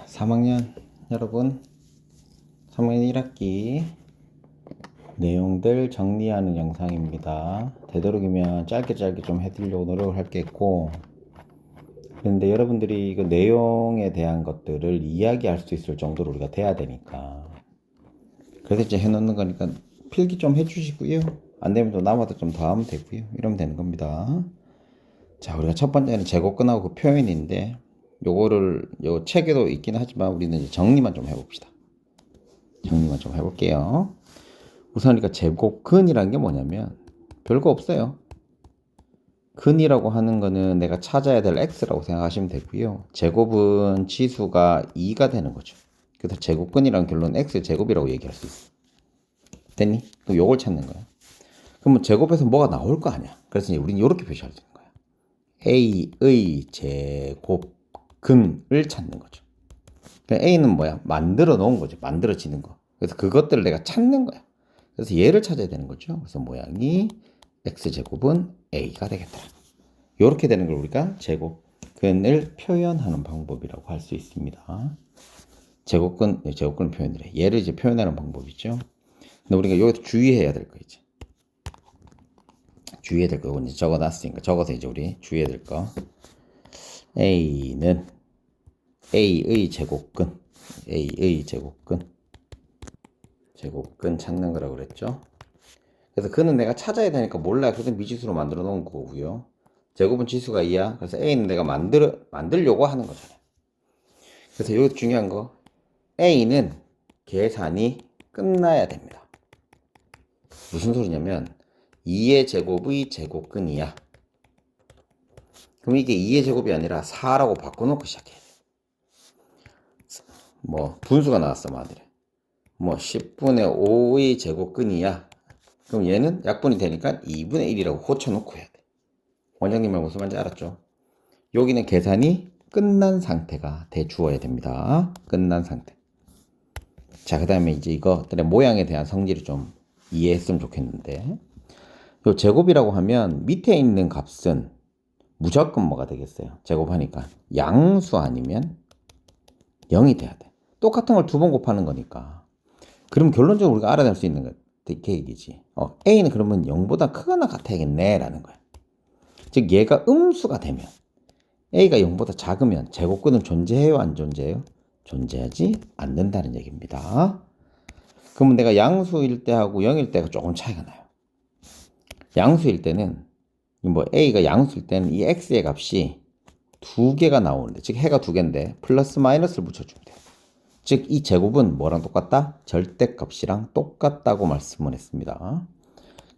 3학년 여러분, 3학년 1학기 내용들 정리하는 영상입니다. 되도록이면 짧게 좀 해드리려고 노력을 할겠고, 그런데 여러분들이 이거 내용에 대한 것들을 이야기할 수 있을 정도로 우리가 돼야 되니까, 그래서 이제 해놓는 거니까 필기 좀 해주시고요. 안 되면 또 남아도 좀 더 하면 되고요. 이러면 되는 겁니다. 자, 우리가 첫 번째는 제곱근하고 그 표현인데, 요 책에도 있긴 하지만 우리는 이제 정리만 좀 해봅시다. 정리만 좀 해볼게요. 우선 그러니까 제곱근이라는 게 뭐냐면 별거 없어요. 근이라고 하는 거는 내가 찾아야 될 x라고 생각하시면 되고요. 제곱은 지수가 2가 되는 거죠. 그래서 제곱근이라는 결론은 x 제곱이라고 얘기할 수 있어. 됐니? 그럼 요걸 찾는 거야. 그러면 제곱에서 뭐가 나올 거 아니야. 그래서 이제 우리는 이렇게 표시할 수 있는 거야. a의 제곱근을 찾는 거죠. 그러니까 a는 뭐야? 만들어 놓은 거죠. 만들어지는 거. 그래서 그것들을 내가 찾는 거야. 그래서 얘를 찾아야 되는 거죠. 그래서 모양이 x제곱은 a가 되겠다. 이렇게 되는 걸 우리가 제곱근을 표현하는 방법이라고 할 수 있습니다. 제곱근 표현을 해. 얘를 이제 표현하는 방법이죠. 근데 우리가 여기서 주의해야 될 거 이제. 주의해야 될 거 이제 적어놨으니까 적어서 이제 우리 주의해야 될 거. a는 a의 제곱근 찾는 거라고 그랬죠. 그래서 그는 내가 찾아야 되니까 몰라. 그래서 미지수로 만들어 놓은 거고요. 제곱은 지수가 2야. 그래서 a는 내가 만들려고 하는 거잖아요. 그래서 여기 중요한 거, a는 계산이 끝나야 됩니다. 무슨 소리냐면 2의 제곱의 제곱근이야. 그럼 이게 2의 제곱이 아니라 4라고 바꿔놓고 시작해야 돼. 뭐 분수가 나왔어, 마들에. 뭐 10분의 5의 제곱근이야. 그럼 얘는 약분이 되니까 2분의 1이라고 고쳐놓고 해야 돼. 원장님 말 무슨 말인지 알았죠? 여기는 계산이 끝난 상태가 돼 주어야 됩니다. 끝난 상태. 자, 그 다음에 이제 이것들의 모양에 대한 성질을 좀 이해했으면 좋겠는데, 요 제곱이라고 하면 밑에 있는 값은 무조건 뭐가 되겠어요? 제곱하니까 양수 아니면 0이 돼야 돼. 똑같은 걸 두 번 곱하는 거니까. 그럼 결론적으로 우리가 알아낼 수 있는 거 이렇게 얘기지. A는 그러면 0보다 크거나 같아야겠네 라는 거야. 즉 얘가 음수가 되면, A가 0보다 작으면 제곱근은 존재해요, 안 존재해요? 존재하지 않는다는 얘기입니다. 그러면 내가 양수일 때하고 0일 때가 조금 차이가 나요. 양수일 때는 뭐 A가 양수일 때는 이 X의 값이 두 개가 나오는데, 즉 해가 두 개인데 플러스 마이너스를 붙여주면 돼요. 즉 이 제곱은 뭐랑 똑같다? 절대값이랑 똑같다고 말씀을 했습니다.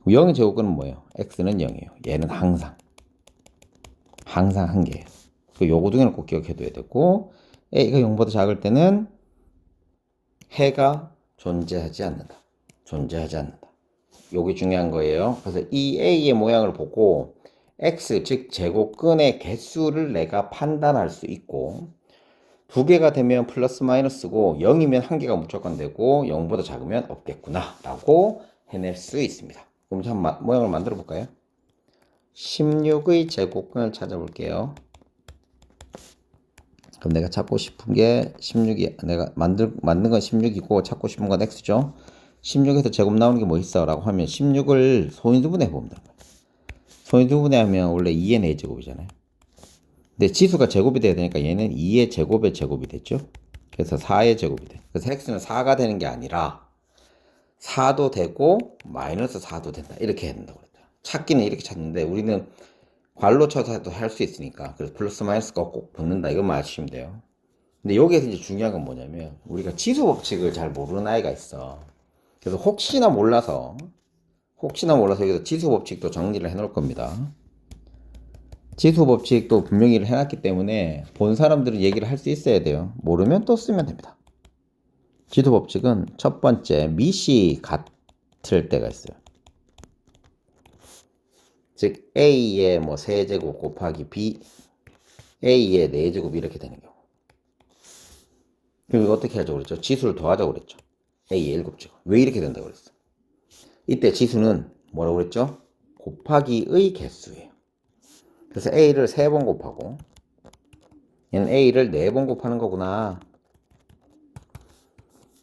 0의 제곱근은 뭐예요? X는 0이에요. 얘는 항상 한 개예요. 요거 두 개는 꼭 기억해둬야 되고, A가 0보다 작을 때는 해가 존재하지 않는다. 요게 중요한 거예요. 그래서 이 A의 모양을 보고 X, 즉 제곱근의 개수를 내가 판단할 수 있고, 두 개가 되면 플러스 마이너스고 0이면 한 개가 무조건 되고 0보다 작으면 없겠구나 라고 해낼 수 있습니다. 그럼 한번 모양을 만들어 볼까요? 16의 제곱근을 찾아볼게요. 그럼 내가 찾고 싶은 게 16이, 내가 만든 건 16이고 찾고 싶은 건 x죠. 16에서 제곱 나오는 게 뭐 있어? 라고 하면 16을 소인수분해 해보면 돼요. 소인수분해 하면 원래 2의 4제곱이잖아요. 근데 지수가 제곱이 돼야 되니까 얘는 2의 제곱의 제곱이 됐죠. 그래서 4의 제곱이 돼. 그래서 x는 4가 되는 게 아니라 4도 되고 마이너스 4도 된다. 이렇게 해야 된다고 그랬죠. 찾기는 이렇게 찾는데 우리는 괄로 쳐서도 할 수 있으니까, 그래서 플러스 마이너스가 꼭 붙는다 이것만 아시면 돼요. 근데 여기에서 이제 중요한 건 뭐냐면 우리가 지수 법칙을 잘 모르는 아이가 있어. 그래서 혹시나 몰라서 여기서 지수 법칙도 정리를 해 놓을 겁니다. 지수 법칙도 분명히 해놨기 때문에 본 사람들은 얘기를 할 수 있어야 돼요. 모르면 또 쓰면 됩니다. 지수 법칙은 첫 번째 밑이 같을 때가 있어요. 즉 A의 뭐 세제곱 곱하기 B, A의 4제곱 이렇게 되는 경우. 그럼 이거 어떻게 하자고 그랬죠? 지수를 더하자고 그랬죠. A의 7제곱. 왜 이렇게 된다고 그랬어? 이때 지수는 뭐라고 그랬죠? 곱하기의 개수예요. 그래서 A를 3번 곱하고 얘는 A를 4번 곱하는 거구나.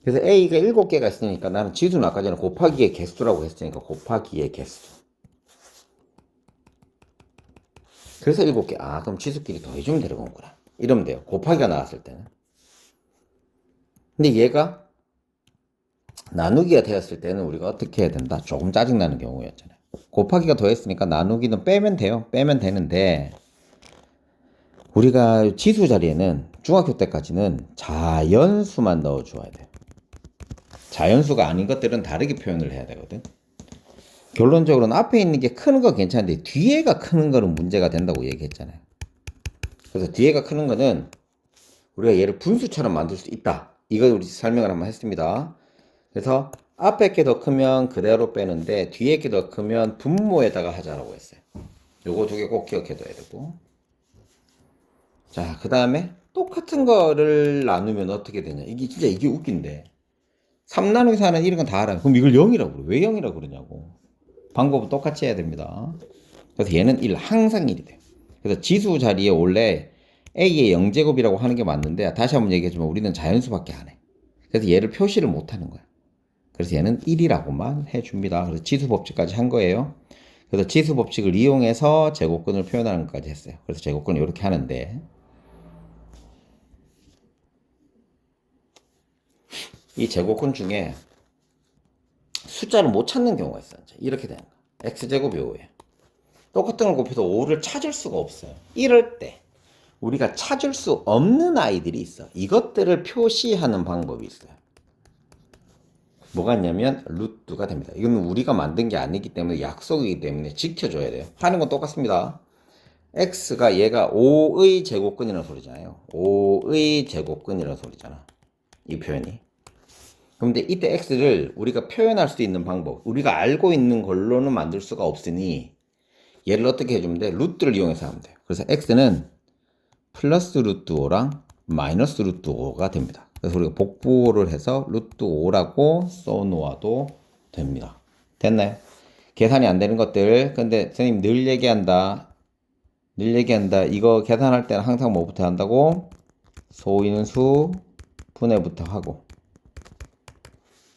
그래서 A가 7개가 있으니까 나는 지수는 아까 전에 곱하기의 개수라고 했으니까 곱하기의 개수. 그래서 7개. 아, 그럼 지수끼리 더해주면 되는 거구나. 이러면 돼요. 곱하기가 나왔을 때는. 근데 얘가 나누기가 되었을 때는 우리가 어떻게 해야 된다? 조금 짜증나는 경우였잖아요. 곱하기가 더했으니까 나누기는 빼면 돼요. 빼면 되는데 우리가 지수 자리에는 중학교 때까지는 자연수만 넣어줘야 돼요. 자연수가 아닌 것들은 다르게 표현을 해야 되거든. 결론적으로는 앞에 있는 게 크는 거 괜찮은데 뒤에가 크는 거는 문제가 된다고 얘기했잖아요. 그래서 뒤에가 크는 거는 우리가 얘를 분수처럼 만들 수 있다. 이걸 우리 설명을 한번 했습니다. 그래서 앞에 게 더 크면 그대로 빼는데 뒤에 게 더 크면 분모에다가 하자라고 했어요. 요거 두 개 꼭 기억해둬야 되고. 자, 그 다음에 똑같은 거를 나누면 어떻게 되냐. 이게 진짜 이게 웃긴데. 3 나누기 4는 이런 건 다 알아요. 그럼 이걸 0이라고 그래. 왜 0이라고 그러냐고. 방법은 똑같이 해야 됩니다. 그래서 얘는 1, 항상 1이 돼요. 그래서 지수 자리에 원래 A의 0제곱이라고 하는 게 맞는데 다시 한번 얘기해주면 우리는 자연수밖에 안 해. 그래서 얘를 표시를 못 하는 거야. 그래서 얘는 1이라고만 해줍니다. 그래서 지수 법칙까지 한 거예요. 그래서 지수 법칙을 이용해서 제곱근을 표현하는 것까지 했어요. 그래서 제곱근을 이렇게 하는데 이 제곱근 중에 숫자를 못 찾는 경우가 있어요. 이렇게 되는 거야. x제곱이 5예요. 똑같은 걸 곱해서 5를 찾을 수가 없어요. 이럴 때 우리가 찾을 수 없는 아이들이 있어. 이것들을 표시하는 방법이 있어요. 뭐가 있냐면 루트가 됩니다. 이건 우리가 만든 게 아니기 때문에 약속이기 때문에 지켜줘야 돼요. 하는 건 똑같습니다. x가 얘가 5의 제곱근이라는 소리잖아요. 5의 제곱근이라는 소리잖아. 이 표현이. 그런데 이때 x를 우리가 표현할 수 있는 방법, 우리가 알고 있는 걸로는 만들 수가 없으니 얘를 어떻게 해주면 돼? 루트를 이용해서 하면 돼요. 그래서 x는 플러스 루트 5랑 마이너스 루트 5가 됩니다. 그래서 우리가 복부를 해서 루트 5라고 써놓아도 됩니다. 됐나요? 계산이 안 되는 것들. 근데 선생님 늘 얘기한다. 이거 계산할 때는 항상 뭐부터 한다고? 소인수 분해부터 하고.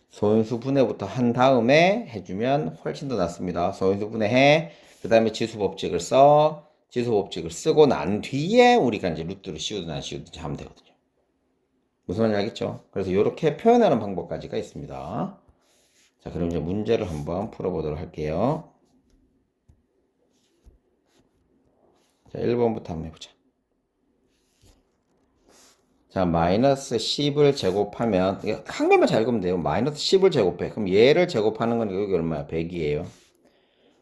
소인수 분해부터 한 다음에 해주면 훨씬 더 낫습니다. 소인수 분해해. 그 다음에 지수 법칙을 써. 지수 법칙을 쓰고 난 뒤에 우리가 이제 루트를 씌우든 안 씌우든지 하면 되거든요. 무슨 말인지 알겠죠? 그래서 이렇게 표현하는 방법까지가 있습니다. 자, 그럼 이제 문제를 한번 풀어보도록 할게요. 자, 1번부터 한번 해보자. 자, 마이너스 10을 제곱하면, 한글만 잘 읽으면 돼요. 마이너스 10을 제곱해. 그럼 얘를 제곱하는 건 여기 얼마야? 100이에요.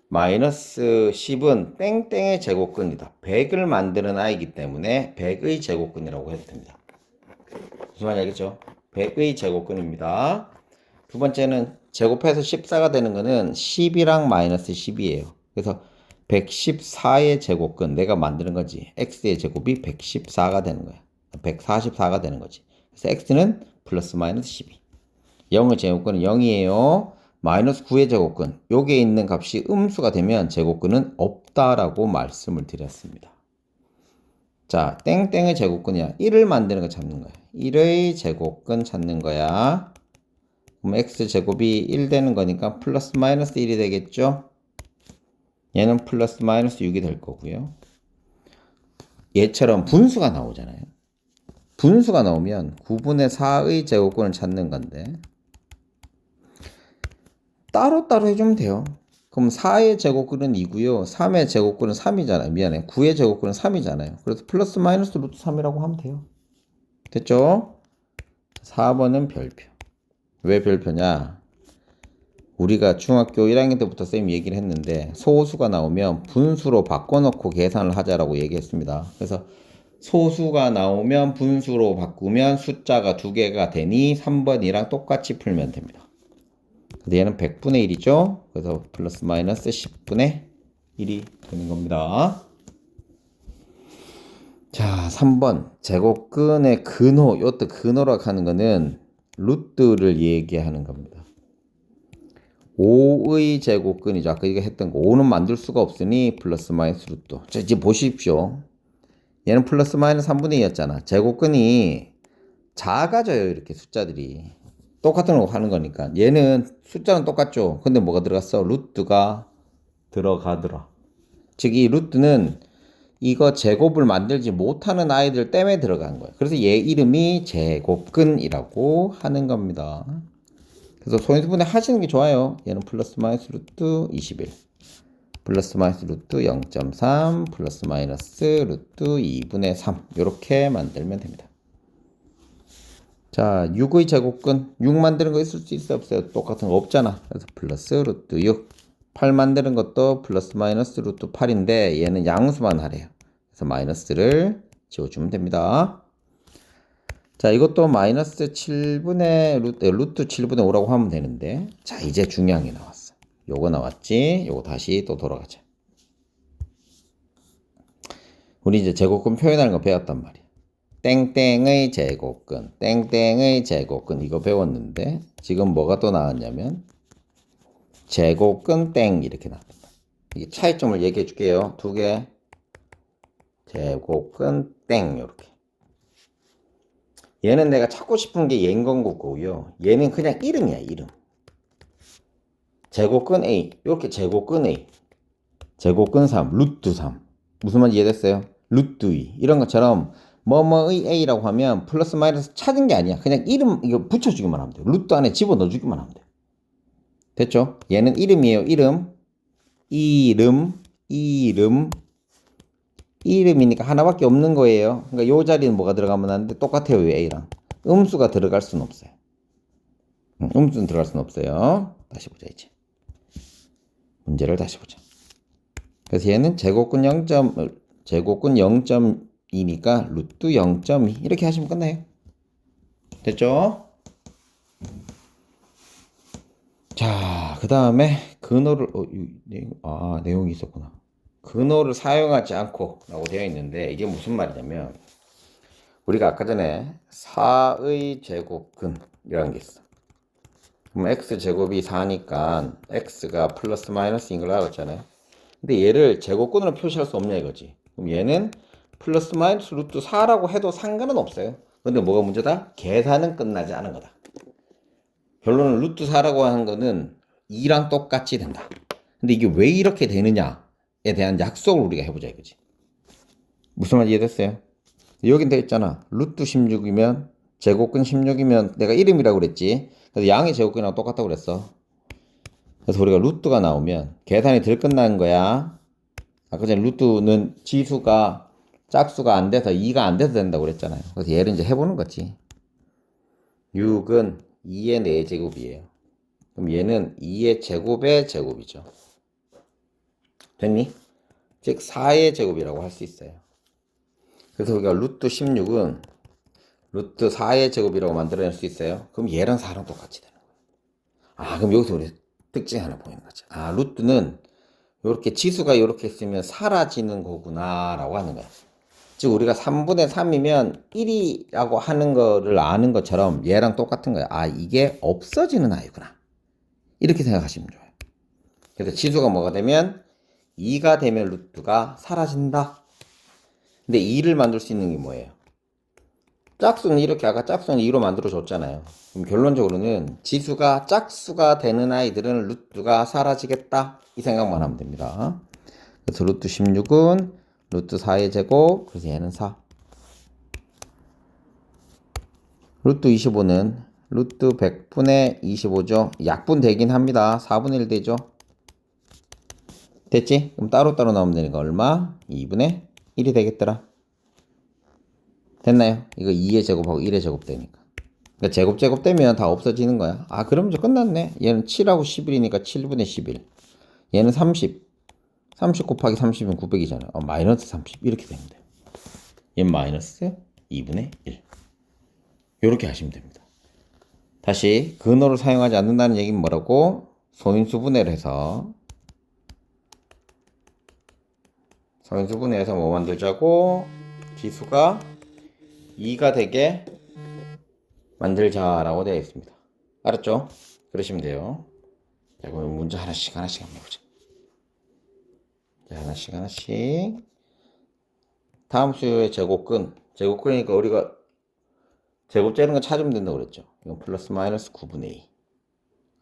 마이너스 10은 땡땡의 제곱근이다. 100을 만드는 아이기 때문에 100의 제곱근이라고 해도 됩니다. 무슨 말인지 알겠죠? 100의 제곱근입니다. 두 번째는 제곱해서 14가 되는 거는 10이랑 마이너스 10이에요. 그래서 114의 제곱근, 내가 만드는 거지. x의 제곱이 114가 되는 거야. 144가 되는 거지. 그래서 x는 플러스 마이너스 12. 0의 제곱근은 0이에요. 마이너스 9의 제곱근. 여기에 있는 값이 음수가 되면 제곱근은 없다라고 말씀을 드렸습니다. 자, 땡땡의 제곱근이야. 1을 만드는 거 찾는 거야. 1의 제곱근 찾는 거야. 그럼 x제곱이 1 되는 거니까 플러스 마이너스 1이 되겠죠? 얘는 플러스 마이너스 6이 될 거고요. 얘처럼 분수가 나오잖아요. 분수가 나오면 9분의 4의 제곱근을 찾는 건데 따로따로 해주면 돼요. 그럼 4의 제곱근은 2고요. 3의 제곱근은 3이잖아요. 미안해. 9의 제곱근은 3이잖아요. 그래서 플러스 마이너스 루트 3이라고 하면 돼요. 됐죠? 4번은 별표. 왜 별표냐? 우리가 중학교 1학년 때부터 쌤이 얘기를 했는데 소수가 나오면 분수로 바꿔놓고 계산을 하자라고 얘기했습니다. 그래서 소수가 나오면 분수로 바꾸면 숫자가 2개가 되니 3번이랑 똑같이 풀면 됩니다. 근데 얘는 100분의 1이죠. 그래서 플러스 마이너스 10분의 1이 되는 겁니다. 자, 3번 제곱근의 근호. 이것도 근호라고 하는 거는 루트를 얘기하는 겁니다. 5의 제곱근이죠. 아까 이거 했던 거. 5는 만들 수가 없으니 플러스 마이너스 루트. 자, 이제 보십시오. 얘는 플러스 마이너스 3분의 2였잖아. 제곱근이 작아져요. 이렇게 숫자들이. 똑같은 거 하는 거니까. 얘는 숫자는 똑같죠. 근데 뭐가 들어갔어? 루트가 들어가더라. 즉, 이 루트는 이거 제곱을 만들지 못하는 아이들 때문에 들어간 거예요. 그래서 얘 이름이 제곱근이라고 하는 겁니다. 그래서 소인수분해 하시는 게 좋아요. 얘는 플러스 마이너스 루트 21, 플러스 마이너스 루트 0.3, 플러스 마이너스 루트 2분의 3 이렇게 만들면 됩니다. 자, 6의 제곱근 6 만드는 거 있을 수 있어요? 없어요? 똑같은 거 없잖아. 그래서 플러스 루트 6, 8 만드는 것도 플러스 마이너스 루트 8인데 얘는 양수만 하래요. 그래서 마이너스를 지워주면 됩니다. 자, 이것도 마이너스 7분의 루트 7분의 5라고 하면 되는데, 자, 이제 중요한 게 나왔어. 요거 나왔지? 요거 다시 또 돌아가자. 우리 이제 제곱근 표현하는 거 배웠단 말이야. 땡땡의 제곱근, 땡땡의 제곱근 이거 배웠는데 지금 뭐가 또 나왔냐면 제곱근 땡 이렇게 나왔단 말이야. 이게 차이점을 얘기해 줄게요. 두 개. 제곱근 땡 이렇게. 얘는 내가 찾고 싶은 게 얘인 건 거고요. 얘는 그냥 이름이야, 이름. 제곱근 A, 이렇게 제곱근 A, 제곱근 3, 루트 3. 무슨 말인지 이해됐어요? 루트 2. 이런 것처럼 뭐뭐의 A라고 하면 플러스 마이너스 찾은 게 아니야. 그냥 이름 이거 붙여주기만 하면 돼. 루트 안에 집어넣어주기만 하면 돼. 됐죠? 얘는 이름이에요, 이름. 이름이니까 하나밖에 없는 거예요. 그러니까 요 자리는 뭐가 들어가면 하는데 똑같아요, A랑. 음수가 들어갈 수는 없어요. 음수는 들어갈 수는 없어요. 다시 보자, 이제. 문제를 다시 보자. 그래서 얘는 제곱근 0.2니까 루트 0.2 이렇게 하시면 끝나요. 됐죠? 자, 그 다음에 근호를 내용이 있었구나. 근호를 사용하지 않고 라고 되어 있는데 이게 무슨 말이냐면 우리가 아까 전에 4의 제곱근이라는 게 있어. 그럼 x제곱이 4니까 x가 플러스 마이너스인 걸 알았잖아요. 근데 얘를 제곱근으로 표시할 수 없냐 이거지. 그럼 얘는 플러스 마이너스 루트 4라고 해도 상관은 없어요. 근데 뭐가 문제다? 계산은 끝나지 않은 거다. 결론은 루트 4라고 하는 거는 2랑 똑같이 된다. 근데 이게 왜 이렇게 되느냐에 대한 약속을 우리가 해보자 이거지. 무슨 말 이해됐어요? 여긴 되어 있잖아. 루트 16이면 제곱근 16이면 내가 이름이라고 그랬지. 그래서 양의 제곱근이랑 똑같다고 그랬어. 그래서 우리가 루트가 나오면 계산이 덜 끝나는 거야. 아까 전에 루트는 지수가 짝수가 안 돼서 2가 안 돼서 된다고 그랬잖아요. 그래서 얘를 이제 해보는 거지. 6은 2의 4제곱이에요. 그럼 얘는 2의 제곱의 제곱이죠. 됐니? 즉 4의 제곱이라고 할 수 있어요. 그래서 우리가 루트 16은 루트 4의 제곱이라고 만들어낼 수 있어요. 그럼 얘랑 4랑 똑같이 되는 거예요. 그럼 여기서 우리 특징 하나 보이는 거죠. 루트는 이렇게 지수가 이렇게 있으면 사라지는 거구나 라고 하는 거야. 즉 우리가 3분의 3이면 1이라고 하는 거를 아는 것처럼 얘랑 똑같은 거야. 이게 없어지는 아이구나. 이렇게 생각하시면 좋아요. 그래서 지수가 뭐가 되면 2가 되면 루트가 사라진다. 근데 2를 만들 수 있는 게 뭐예요? 짝수는 이렇게 아까 짝수는 2로 만들어 줬잖아요. 그럼 결론적으로는 지수가 짝수가 되는 아이들은 루트가 사라지겠다. 이 생각만 하면 됩니다. 그래서 루트 16은 루트 4의 제곱, 그래서 얘는 4. 루트 25는 루트 100분의 25죠. 약분 되긴 합니다. 4분의 1 되죠. 됐지? 그럼 따로따로 나오면 되니까 얼마? 2분의 1이 되겠더라. 됐나요? 이거 2의 제곱하고 1의 제곱 되니까. 그러니까 제곱 되면 다 없어지는 거야. 그럼 이제 끝났네. 얘는 7하고 11이니까 7분의 11. 얘는 30. 30 곱하기 30이면 900이잖아. 마이너스 30. 이렇게 되면 돼. 얘는 마이너스 2분의 1. 이렇게 하시면 됩니다. 다시 근호를 사용하지 않는다는 얘기는 뭐라고? 소인수분해를 해서 뭐 만들자고? 지수가 2가 되게 만들자라고 되어 있습니다. 알았죠? 그러시면 돼요. 자, 그럼 문제 하나씩 한번 해보자. 자, 하나씩. 다음 수의 제곱근이니까 우리가 제곱 재는 거 찾으면 된다고 그랬죠. 이건 플러스 마이너스 9분의 2.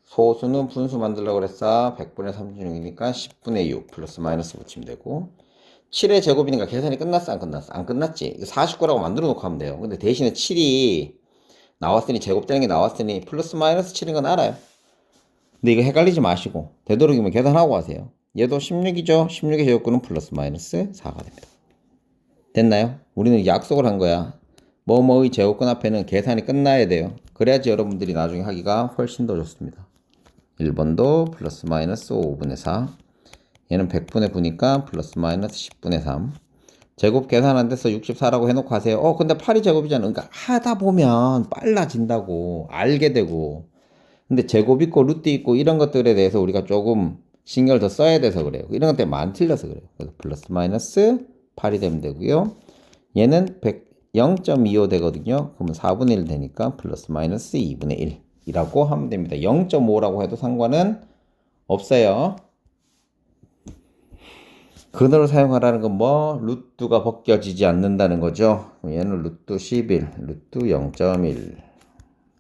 소수는 분수 만들려고 그랬어. 100분의 36이니까 10분의 6 플러스 마이너스 붙이면 되고 7의 제곱이니까 계산이 끝났어 안 끝났어? 안 끝났지. 49라고 만들어 놓고 하면 돼요. 근데 대신에 7이 나왔으니 제곱되는 게 나왔으니 플러스 마이너스 7인 건 알아요. 근데 이거 헷갈리지 마시고 되도록이면 계산하고 하세요. 얘도 16이죠. 16의 제곱근은 플러스 마이너스 4가 됩니다. 됐나요? 우리는 약속을 한 거야. 뭐뭐의 제곱근 앞에는 계산이 끝나야 돼요. 그래야지 여러분들이 나중에 하기가 훨씬 더 좋습니다. 1번도 플러스 마이너스 5분의 4. 얘는 100분의 9니까 플러스 마이너스 10분의 3. 제곱 계산 안 돼서 64라고 해놓고 하세요. 근데 8이 제곱이잖아. 그러니까 하다 보면 빨라진다고 알게 되고. 근데 제곱 있고 루트 있고 이런 것들에 대해서 우리가 조금 신경을 더 써야 돼서 그래요. 이런 것 때문에 많이 틀려서 그래요. 그래서 플러스 마이너스 8이 되면 되고요. 얘는 0.25 되거든요. 그러면 4분의 1 되니까 플러스 마이너스 2분의 1이라고 하면 됩니다. 0.5라고 해도 상관은 없어요. 근호를 사용하라는 건 뭐? 루트가 벗겨지지 않는다는 거죠. 얘는 루트 11, 루트 0.1.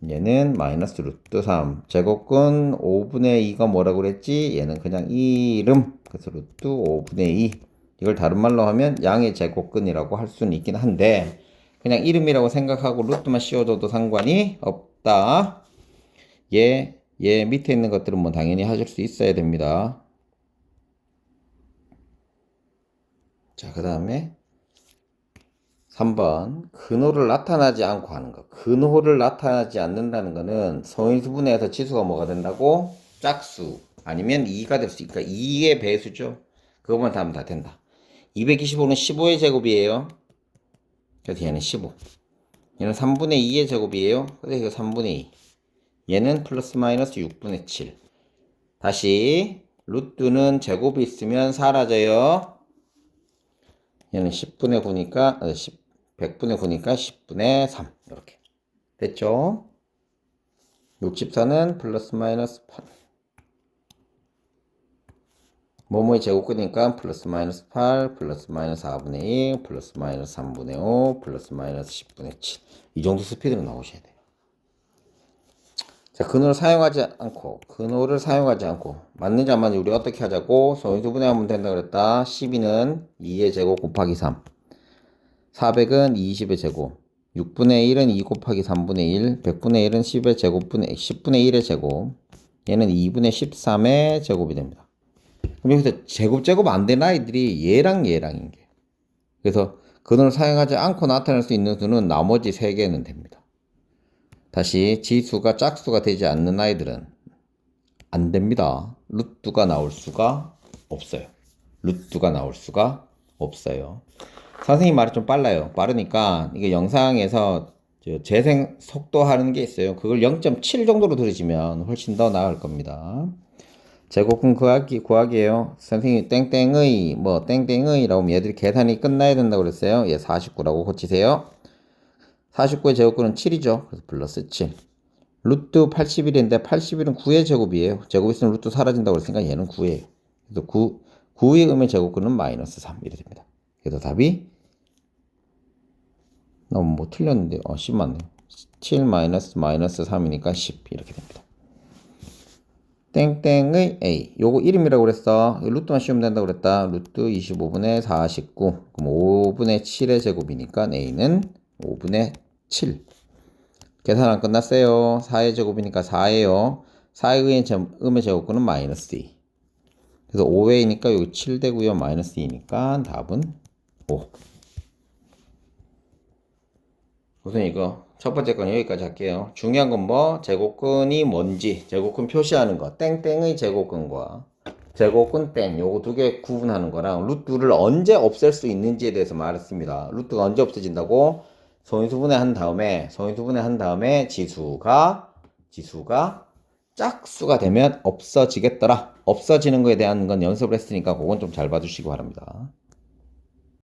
얘는 마이너스 루트 3. 제곱근 5분의 2가 뭐라고 그랬지? 얘는 그냥 이름. 그래서 루트 5분의 2. 이걸 다른 말로 하면 양의 제곱근이라고 할 수는 있긴 한데 그냥 이름이라고 생각하고 루트만 씌워줘도 상관이 없다. 얘 밑에 있는 것들은 뭐 당연히 하실 수 있어야 됩니다. 자, 그 다음에 3번 근호를 나타나지 않고 하는 거. 근호를 나타나지 않는다는 거는 성인수분해에서 지수가 뭐가 된다고? 짝수 아니면 2가 될 수 있으니까 2의 배수죠. 그것만 다 하면 다 된다. 225는 15의 제곱이에요. 그래서 얘는 15. 얘는 3분의 2의 제곱이에요. 그래서 이거 3분의 2. 얘는 플러스 마이너스 6분의 7. 다시 루트는 제곱이 있으면 사라져요. 얘는 10분의 9니까 100분의 9니까 10분의 3 이렇게 됐죠? 64는 플러스 마이너스 8 뭐뭐의 제곱근이니까 플러스 마이너스 8 플러스 마이너스 4분의 2 플러스 마이너스 3분의 5 플러스 마이너스 10분의 7 이 정도 스피드로 나오셔야 돼요. 자, 근호를 사용하지 않고 맞는지 안 맞는지 우리 어떻게 하자고? 소인수분해하면 된다 그랬다. 12는 2의 제곱 곱하기 3 400은 20의 제곱 6분의 1은 2 곱하기 3분의 1 100분의 1은 10의 제곱분의 10분의 1의 제곱 얘는 2분의 13의 제곱이 됩니다. 그럼 여기서 제곱 안 된 아이들이 얘랑 얘랑인 게 그래서 근호를 사용하지 않고 나타낼 수 있는 수는 나머지 3개는 됩니다. 다시 지수가 짝수가 되지 않는 아이들은 안 됩니다. 루트가 나올 수가 없어요. 루트가 나올 수가 없어요. 선생님 말이 좀 빨라요. 빠르니까 이게 영상에서 재생 속도 하는 게 있어요. 그걸 0.7 정도로 들으시면 훨씬 더 나을 겁니다. 제곱근 구하기예요. 선생님이 땡땡의 뭐 땡땡의라고 하면 얘들이 계산이 끝나야 된다고 그랬어요. 얘 49라고 고치세요. 49의 제곱근은 7이죠. 그래서 플러스 7. 루트 81인데 81은 9의 제곱이에요. 제곱 있으면 루트 사라진다고 그랬으니까 얘는 9예요. 그래서 9의 음의 제곱근은 마이너스 3 이렇게 됩니다. 그래서 답이 너무 뭐 틀렸는데 10 맞네요. 7 마이너스 3이니까 10 이렇게 됩니다. 땡땡의 A 요거 이름이라고 그랬어. 루트만 씌우면 된다고 그랬다. 루트 25분의 49 그럼 5분의 7의 제곱이니까 A는 5분의 7 계산 안 끝났어요. 4의 제곱이니까 4예요. 4의 음의 제곱근은 마이너스 2 그래서 5회이니까 여기 7 되고요. 마이너스 2니까 답은 5 우선 이거 첫 번째 건 여기까지 할게요. 중요한 건 뭐? 제곱근이 뭔지 제곱근 표시하는 거 땡땡의 제곱근과 제곱근 땡 요거 두 개 구분하는 거랑 루트를 언제 없앨 수 있는지에 대해서 말했습니다. 루트가 언제 없어진다고? 소인수분해 한 다음에 지수가 짝수가 되면 없어지겠더라. 없어지는 거에 대한 건 연습을 했으니까 그건 좀 잘 봐주시기 바랍니다.